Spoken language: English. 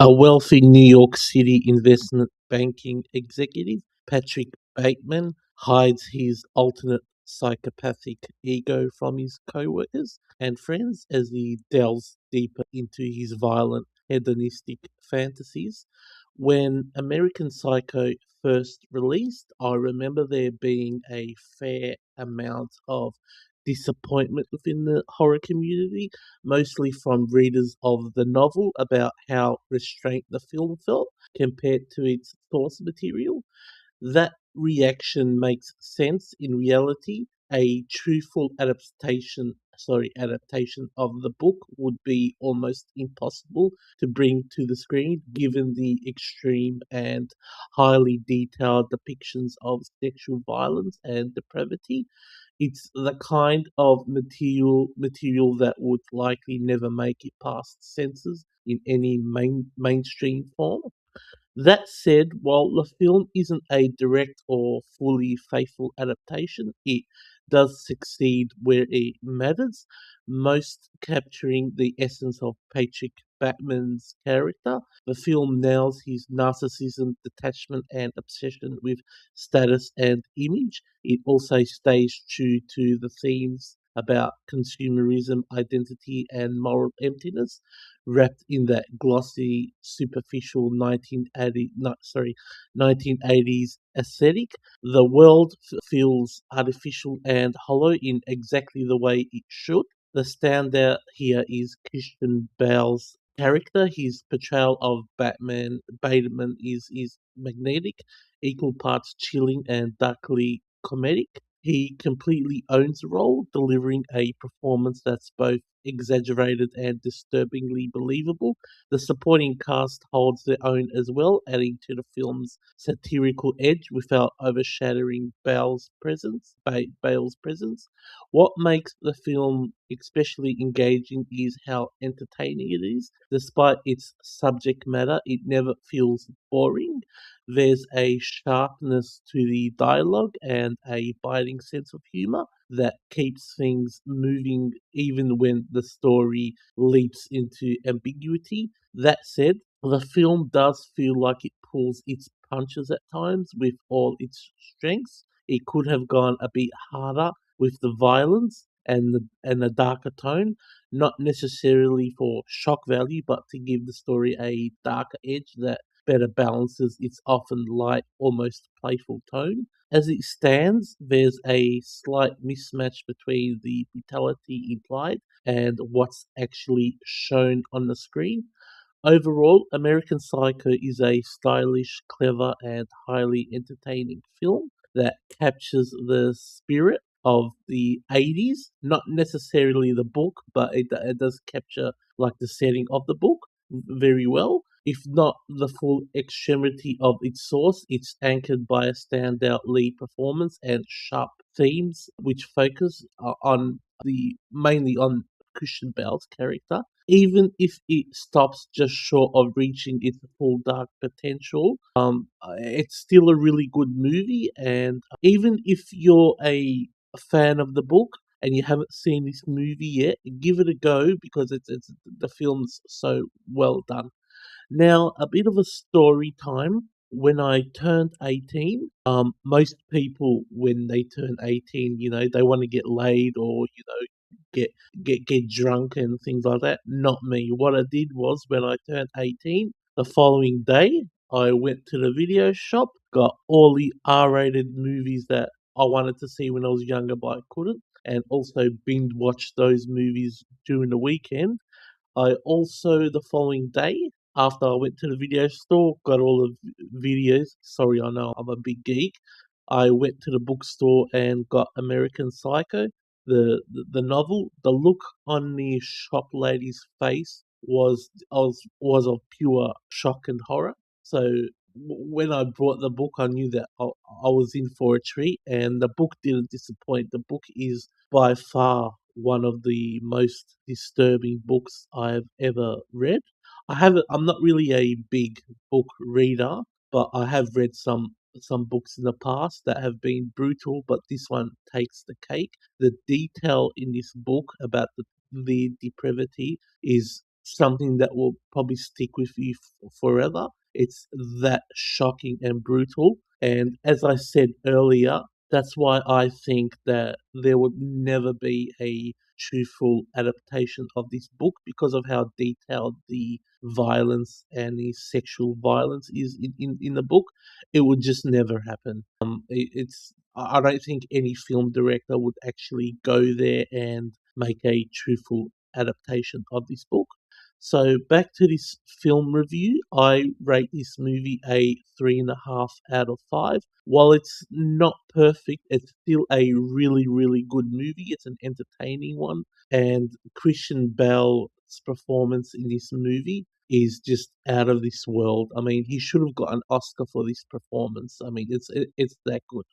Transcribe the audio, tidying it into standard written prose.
A wealthy New York City investment banking executive, Patrick Bateman, hides his alternate psychopathic ego from his co-workers and friends as he delves deeper into his violent, hedonistic fantasies. When American Psycho first released, I remember there being a fair amount of disappointment within the horror community, mostly from readers of the novel about how restrained the film felt compared to its source material. That reaction makes sense in reality. A truthful adaptation of the book would be almost impossible to bring to the screen given the extreme and highly detailed depictions of sexual violence and depravity. It's the kind of material that would likely never make it past censors in any mainstream form. That said, while the film isn't a direct or fully faithful adaptation, it does succeed where it matters, most capturing the essence of Patrick Bateman's character. The film nails his narcissism, detachment, and obsession with status and image. It also stays true to the themes about consumerism, identity, and moral emptiness, wrapped in that glossy, superficial 1980s aesthetic. The world feels artificial and hollow in exactly the way it should. The standout here is Christian Bale's character. His portrayal of Bateman is magnetic, equal parts chilling and darkly comedic. He completely owns the role, delivering a performance that's both exaggerated and disturbingly believable. The supporting cast holds their own as well, adding to the film's satirical edge without overshadowing Bale's presence. What makes the film especially engaging is how entertaining it is. Despite its subject matter, it never feels boring. There's a sharpness to the dialogue and a biting sense of humor that keeps things moving even when the story leaps into ambiguity. That said, the film does feel like it pulls its punches at times with all its strengths. It could have gone a bit harder with the violence and the darker tone, not necessarily for shock value, but to give the story a darker edge that better balances its often light, almost playful tone. As it stands, there's a slight mismatch between the brutality implied and what's actually shown on the screen. Overall, American Psycho is a stylish, clever, and highly entertaining film that captures the spirit of the 80s. Not necessarily the book, but it does capture like the setting of the book very well. If not the full extremity of its source, it's anchored by a standout lead performance and sharp themes which focus on the mainly on Christian Bale's character. Even if it stops just short of reaching its full dark potential, it's still a really good movie. And even if you're a fan of the book and you haven't seen this movie yet, give it a go because it's the film's so well done. Now, a bit of a story time. When I turned 18, most people when they turn 18, they want to get laid or get get drunk and things like that. Not me. What I did was when I turned 18, the following day, I went to the video shop, got all the R-rated movies that I wanted to see when I was younger, but I couldn't, and also binge watched those movies during the weekend. I also, the following day, after I went to the video store, got all the videos. Sorry, I know I'm a big geek. I went to the bookstore and got American Psycho, the novel. The look on the shop lady's face was of pure shock and horror. So when I brought the book, I knew that I was in for a treat, and the book didn't disappoint. The book is by far one of the most disturbing books I've ever read. I'm not really a big book reader, but I have read some books in the past that have been brutal, but this one takes the cake. The detail in this book about the depravity is something that will probably stick with you forever. It's that shocking and brutal. And as I said earlier, that's why I think that there would never be a truthful adaptation of this book because of how detailed the violence and the sexual violence is in the book. It would just never happen. It's I don't think any film director would actually go there and make a truthful adaptation of this book. So back to this film review, I rate this movie a 3.5 out of 5. While it's not perfect, it's still a really, really good movie. It's an entertaining one, and Christian Bale's performance in this movie is just out of this world. I mean, he should have got an Oscar for this performance. I mean, it's that good.